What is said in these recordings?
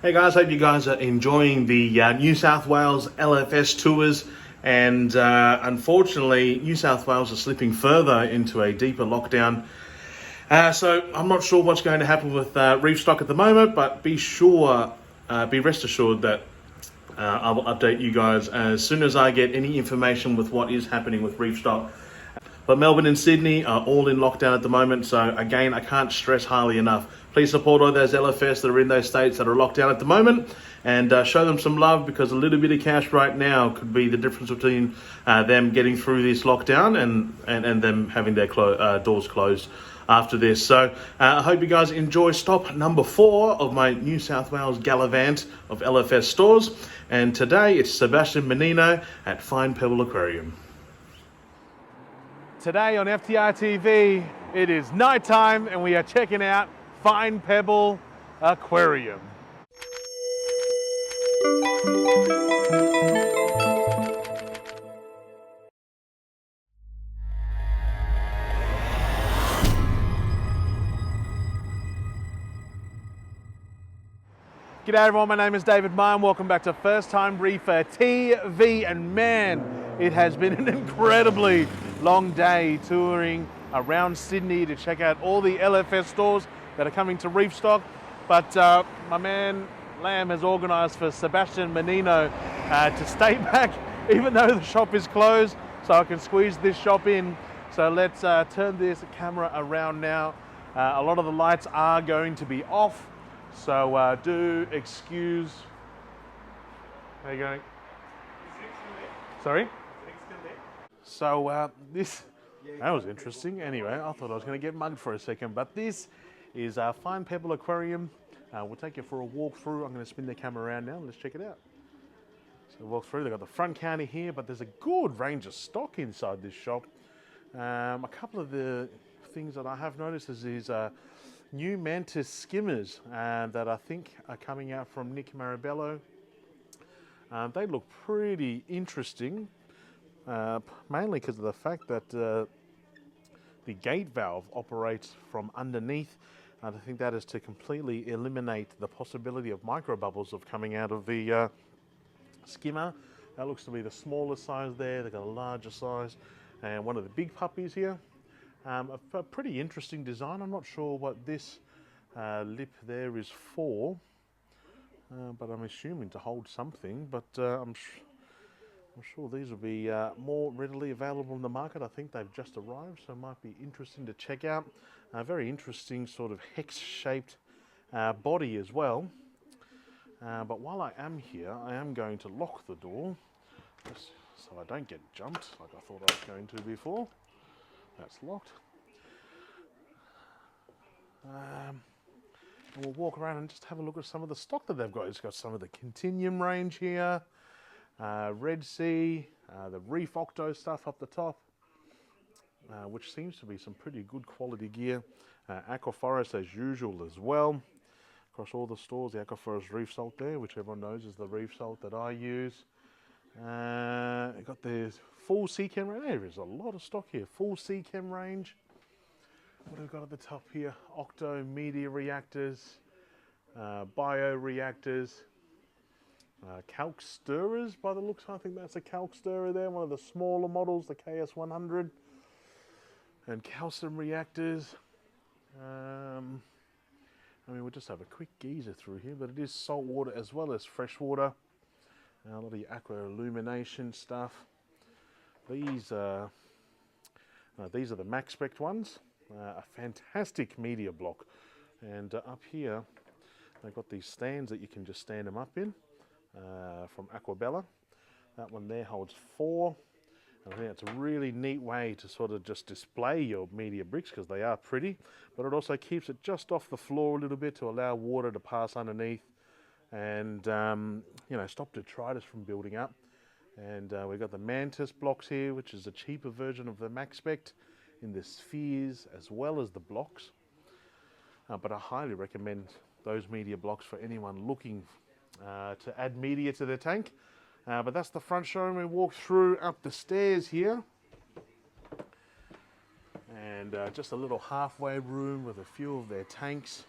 Hey guys, hope you guys are enjoying the New South Wales LFS tours, and unfortunately New South Wales is slipping further into a deeper lockdown. So I'm not sure what's going to happen with Reef Rock at the moment, but be rest assured that I will update you guys as soon as I get any information with what is happening with Reef Rock. But Melbourne and Sydney are all in lockdown at the moment, so again, I can't stress highly enough. Please support all those LFS that are in those states that are locked down at the moment, and show them some love, because a little bit of cash right now could be the difference between them getting through this lockdown and them having their doors closed after this. So I hope you guys enjoy stop number 4 of my New South Wales gallivant of LFS stores, and today it's Sebastian Menino at Fine Pebble Aquarium. Today on FTR TV, it is nighttime and we are checking out Fine Pebble Aquarium. G'day everyone, my name is David Meyer and welcome back to First Time Reefer TV, and man, it has been an incredibly long day touring around Sydney to check out all the LFS stores that are coming to Reef Rock. But my man Lamb has organised for Sebastian Menino to stay back even though the shop is closed, so I can squeeze this shop in. So let's turn this camera around now. A lot of the lights are going to be off, so do excuse. How are you going? Sorry? So that was interesting. Anyway, I thought I was going to get mugged for a second, but this is Fine Pebble Aquarium. We'll take you for a walk through. I'm going to spin the camera around now and let's check it out. So walk through. They've got the front counter here, but there's a good range of stock inside this shop. A couple of the things that I have noticed is these new Mantis skimmers that I think are coming out from Nick Marabello. They look pretty interesting. Mainly because of the fact that the gate valve operates from underneath. I think that is to completely eliminate the possibility of micro bubbles of coming out of the skimmer. That looks to be the smaller size there. They've got a larger size, and one of the big puppies here. A pretty interesting design. I'm not sure what this lip there is for, but I'm assuming to hold something. But I'm sure these will be more readily available in the market. I think they've just arrived, so it might be interesting to check out. A very interesting sort of hex-shaped body as well. But while I am here, I am going to lock the door, just so I don't get jumped like I thought I was going to before. That's locked. And we'll walk around and just have a look at some of the stock that they've got. It's got some of the Continuum range here. Red Sea, the Reef Octo stuff up the top, which seems to be some pretty good quality gear. Aquaforest as usual as well. Across all the stores, the Aquaforest Reef Salt there, which everyone knows is the reef salt that I use. Got the full Sea Chem range. There is a lot of stock here. Full Sea Chem range. What have we got at the top here? Octo media reactors, bio reactors. Calc stirrers by the looks. I think that's a calc stirrer there, one of the smaller models, the KS100, and calcium reactors. I mean, we'll just have a quick geyser through here, but it is salt water as well as fresh water. A lot of the aqua illumination stuff. These are the max spec ones. A fantastic media block, and up here they've got these stands that you can just stand them up in. From Aquabella. That one there holds 4. And I think that's a really neat way to sort of just display your media bricks, because they are pretty, but it also keeps it just off the floor a little bit to allow water to pass underneath and stop detritus from building up. And we've got the Mantis Blocks here, which is a cheaper version of the Max Spec in the spheres as well as the blocks. But I highly recommend those media blocks for anyone looking to add media to their tank. But that's the front showroom. We walk through up the stairs here, and just a little halfway room with a few of their tanks.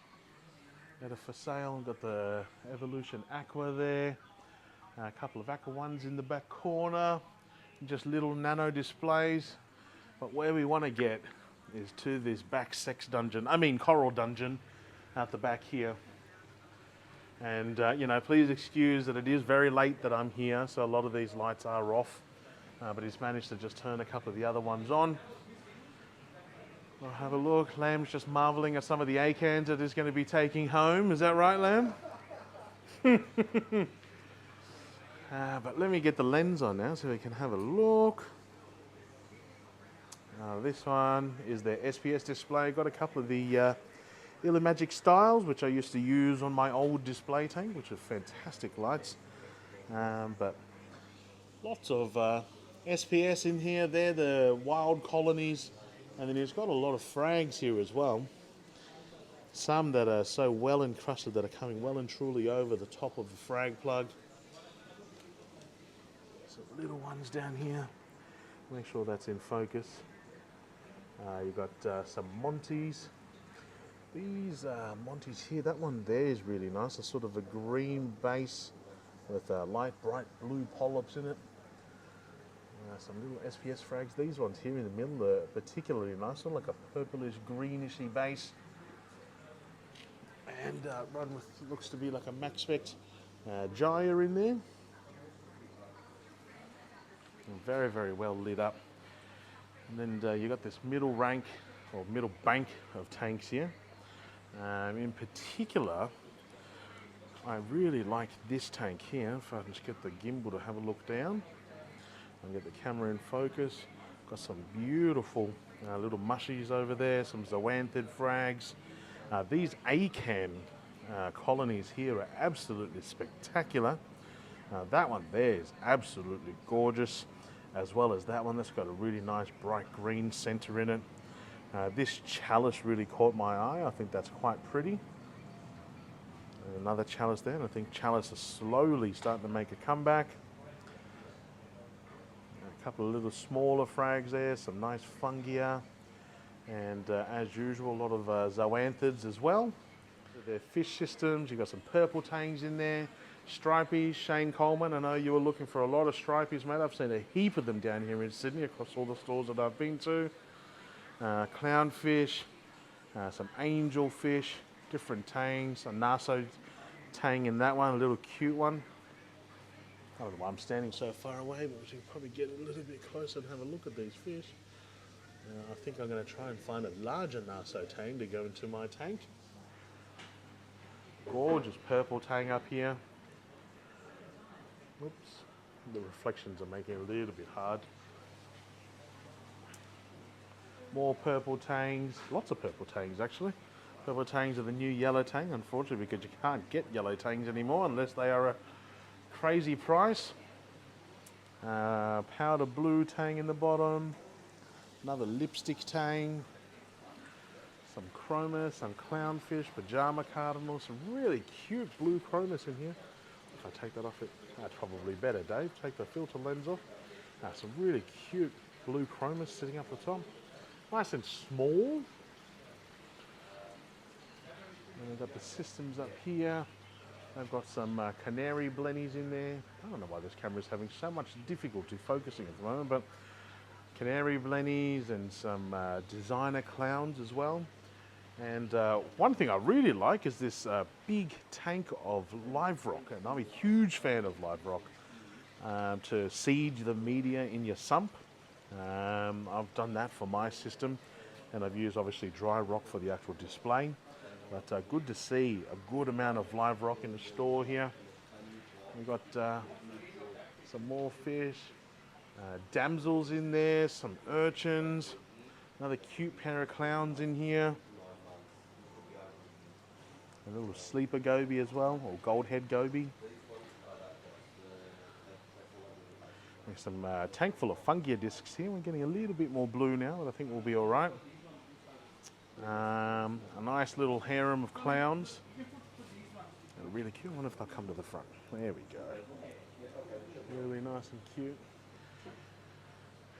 that are for sale. Got the Evolution Aqua there. A couple of Aqua ones in the back corner. Just little nano displays. But where we want to get is to this back coral dungeon out the back here. And you know, please excuse that it is very late that I'm here, so a lot of these lights are off. But he's managed to just turn a couple of the other ones on. We'll have a look. Lamb's just marveling at some of the acans that he's going to be taking home. Is that right, Lamb? But let me get the lens on now so we can have a look. This one is their SPS display. Got a couple of the Illumagic styles, which I used to use on my old display tank, which are fantastic lights. But lots of SPS in here. They're the wild colonies. And then he's got a lot of frags here as well. Some that are so well encrusted that are coming well and truly over the top of the frag plug. Some little ones down here. Make sure that's in focus. You've got some Monties. These Monties here, that one there is really nice. A sort of a green base with light bright blue polyps in it. Some little SPS frags. These ones here in the middle are particularly nice, sort of like a purplish greenishy base. And run with, looks to be like a max spec gyre in there. And very, very well lit up. And then you got this middle rank or middle bank of tanks here. In particular, I really like this tank here. If I can just get the gimbal to have a look down. And get the camera in focus. Got some beautiful little mushies over there, some zoanthid frags. These acan colonies here are absolutely spectacular. That one there is absolutely gorgeous, as well as that one that's got a really nice bright green center in it. This chalice really caught my eye. I think that's quite pretty. And another chalice there, and I think chalice is slowly starting to make a comeback. A couple of little smaller frags there, some nice fungia, and as usual, a lot of zoanthids as well. Their fish systems, you've got some purple tangs in there, stripies. Shane Coleman, I know you were looking for a lot of stripies, mate. I've seen a heap of them down here in Sydney across all the stores that I've been to. Clownfish, some angelfish, different tangs, a Naso tang in that one, a little cute one. I don't know why I'm standing so far away, but we should probably get a little bit closer and have a look at these fish. I think I'm going to try and find a larger Naso tang to go into my tank. Gorgeous purple tang up here. Whoops, the reflections are making it a little bit hard. More purple tangs, lots of purple tangs actually. Purple tangs are the new yellow tang, unfortunately, because you can't get yellow tangs anymore unless they are a crazy price. Powder blue tang in the bottom. Another lipstick tang. Some chroma, some clownfish, pajama cardinals, some really cute blue chromas in here. If I take that off, that's probably better, Dave. Take the filter lens off. Some really cute blue chromas sitting up the top. Nice and small. And we've got the systems up here. I've got some canary blennies in there. I don't know why this camera is having so much difficulty focusing at the moment, but canary blennies and some designer clowns as well. And one thing I really like is this big tank of live rock, and I'm a huge fan of live rock, to seed the media in your sump. I've done that for my system, and I've used obviously dry rock for the actual display. But good to see a good amount of live rock in the store here. We've got some more fish, damsels in there, some urchins, another cute pair of clowns in here. A little sleeper goby as well, or gold head goby. There's some tank full of fungia discs here. We're getting a little bit more blue now, but I think we'll be all right. A nice little harem of clowns. And really cute. I wonder if they'll come to the front. There we go. Really nice and cute.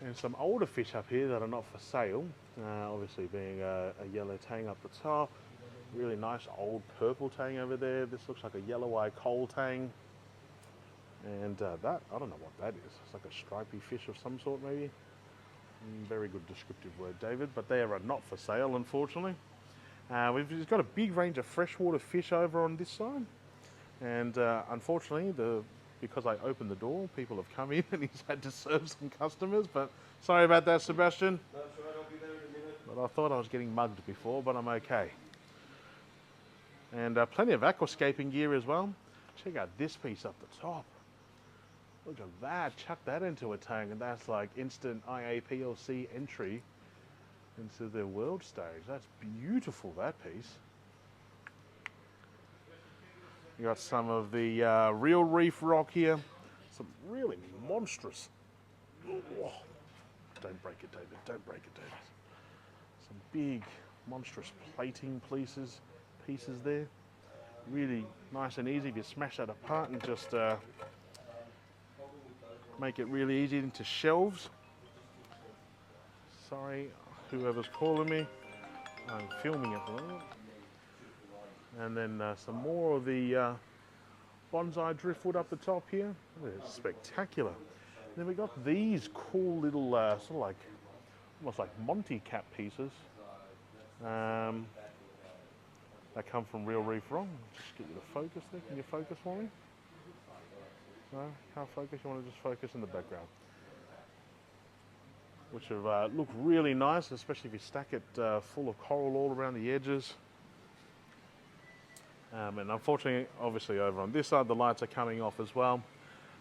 And some older fish up here that are not for sale. Obviously being a yellow tang up the top. Really nice old purple tang over there. This looks like a yellow eye coal tang. And that, I don't know what that is. It's like a stripy fish of some sort maybe. Very good descriptive word, David, but they are not for sale, unfortunately. We've got a big range of freshwater fish over on this side. And unfortunately, because I opened the door, people have come in and he's had to serve some customers. But sorry about that, Sebastian. That's right, I'll be there in a minute. But I thought I was getting mugged before, but I'm okay. And plenty of aquascaping gear as well. Check out this piece up the top. Look at that, chuck that into a tank and that's like instant IAPLC entry into the world stage. That's beautiful, that piece. You got some of the real Reef Rock here. Some really monstrous. Oh, don't break it, David, don't break it, David. Some big, monstrous plating pieces there. Really nice and easy if you smash that apart and just make it really easy into shelves. Sorry, whoever's calling me. I'm filming at the moment. And then some more of the bonsai driftwood up the top here. It's spectacular. Then we got these cool little sort of like, almost like Monty cap pieces. That come from Real Reef Rock. Just get you to focus there. Can you focus for me? No, can't focus. You want to just focus in the background. Which have look really nice, especially if you stack it full of coral all around the edges. And unfortunately, obviously over on this side, the lights are coming off as well.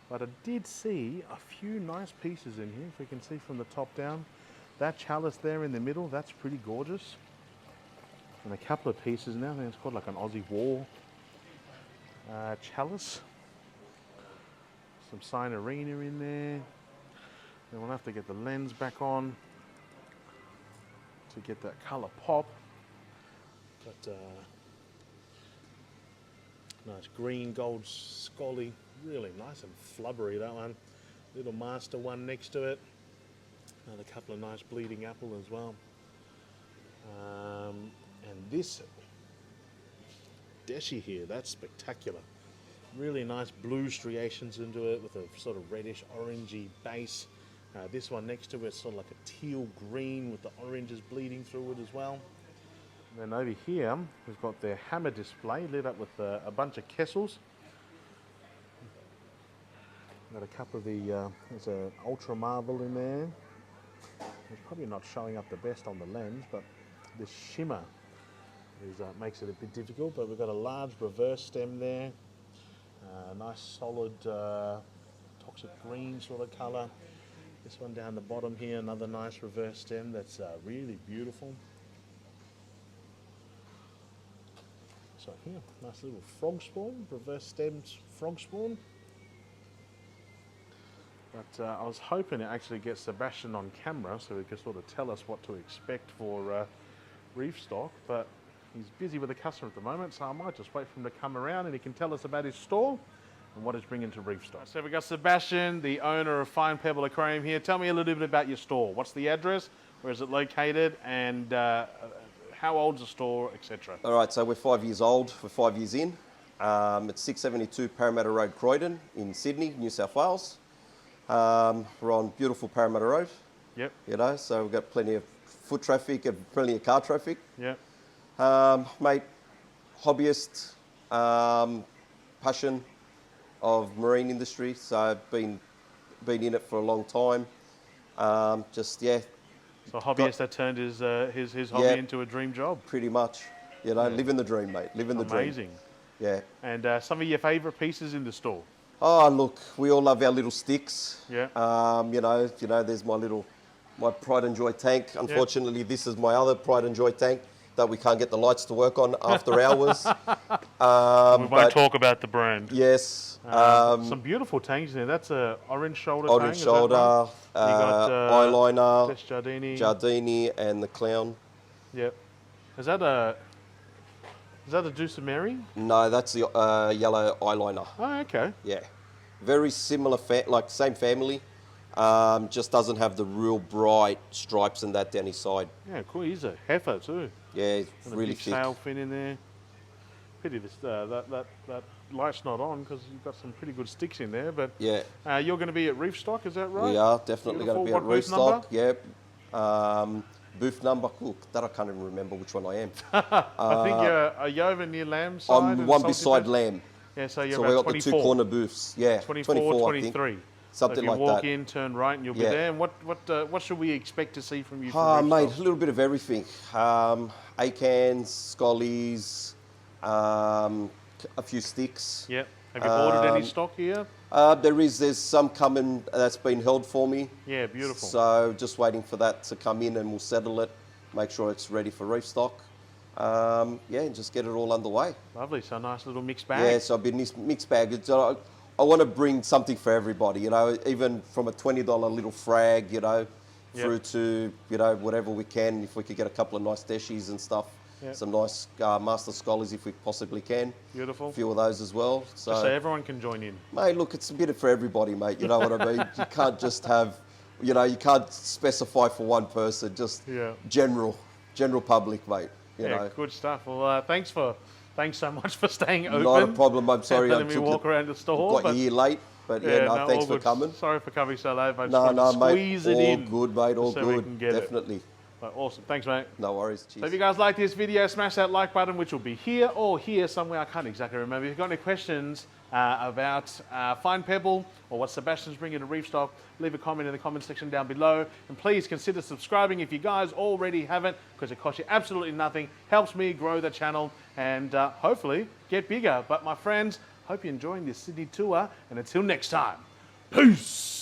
But I did see a few nice pieces in here, if we can see from the top down. That chalice there in the middle, that's pretty gorgeous. And a couple of pieces now, I think it's called like an Aussie War chalice. Some Sinarina in there. Then we'll have to get the lens back on to get that colour pop. But nice green gold scully, really nice and flubbery, that one. Little master one next to it. Another couple of nice bleeding apple as well. And this Deshi here, that's spectacular. Really nice blue striations into it with a sort of reddish orangey base. This one next to it's sort of like a teal green with the oranges bleeding through it as well. And then over here we've got their hammer display lit up with a bunch of Kessels. Got a couple of the, there's an Ultra Marvel in there. It's probably not showing up the best on the lens, but this shimmer makes it a bit difficult. But we've got a large reverse stem there. Nice solid toxic green sort of colour. This one down the bottom here, another nice reverse stem that's really beautiful. So here, nice little frog spawn, reverse stems frog spawn. But I was hoping to actually get Sebastian on camera so he could sort of tell us what to expect for reef stock, but he's busy with a customer at the moment, so I might just wait for him to come around and he can tell us about his store and what he's bringing to reef stock. So we've got Sebastian, the owner of Fine Pebble Aquarium here. Tell me a little bit about your store. What's the address? Where is it located? And how old's the store, etc.? All right, so we're 5 years old. We're 5 years in. It's 672 Parramatta Road, Croydon in Sydney, New South Wales. We're on beautiful Parramatta Road. Yep. You know, so we've got plenty of foot traffic and plenty of car traffic. Yep. Mate, hobbyist, passion of marine industry. So I've been in it for a long time. Yeah. So a hobbyist that turned his hobby into a dream job. Pretty much. You know, living the dream, mate. Living the dream. Amazing. Yeah. And some of your favourite pieces in the store? Oh, look, we all love our little sticks. Yeah. You know, there's my Pride and Joy tank. Unfortunately, this is my other Pride and Joy tank that we can't get the lights to work on after hours. We won't talk about the brand. Yes. Some beautiful tanks in there. That's a orange shoulder tank. Orange shoulder, you got eyeliner, Tess Giardini. Giardini, and the clown. Yep. Is that a Dulcimeri? No, that's the yellow eyeliner. Oh, okay. Yeah. Very similar, like same family. Just doesn't have the real bright stripes and that down his side. Yeah, cool. He's a heifer too. Yeah, it's And a really big thick. sail fin in there. Pity this, that light's not on because you've got some pretty good sticks in there. But Yeah, you're going to be at Reef Stock, is that right? we are definitely going to be Beautiful. at What Reef booth number? Stock. Yep. Booth number, look, that I can't even remember which one I am. I think you're over near Lamb's side. I'm and one Salty beside Bit. Lamb. Yeah, so you're So we about got the 24. two corner booths. Yeah, 24, 24 I 23. think. Something so if you like walk that. in, turn right, and you'll be Yeah. there. And what should we expect to see from you? From Reef Mate, Stock? a little bit of everything. Acans, scollies, a few sticks. Yep. Have you ordered any stock here? There's some coming that's been held for me. Yeah, beautiful. So just waiting for that to come in and we'll settle it, make sure it's ready for reef stock. And just get it all underway. Lovely. So nice little mixed bag. Yeah, so I've been this mixed bag. I want to bring something for everybody, even from a $20 little frag, through to, whatever we can. If we could get a couple of nice deshies and stuff, some nice master scholars if we possibly can. Beautiful. A few of those as well. So everyone can join in. Mate, look, it's a bit for everybody, mate. You know what I mean? You can't just have, you can't specify for one person. Just general public, mate. You know. Good stuff. Well, thanks so much for staying open. Not a problem. I'm sorry. Letting me walk around the store. Got you here late, but thanks for coming. Sorry for coming so late. I just wanted to squeeze mate. it in. All good, mate. All so we good. can get Definitely. It. Awesome. Thanks, mate. No worries. Cheers. So if you guys like this video, smash that like button, which will be here or here somewhere. I can't exactly remember. If you've got any questions about Fine Pebble or what Sebastian's bringing to Reef Stock, leave a comment in the comment section down below. And please consider subscribing if you guys already haven't, because it costs you absolutely nothing. Helps me grow the channel and hopefully get bigger. But my friends, hope you're enjoying this Sydney tour. And until next time, peace.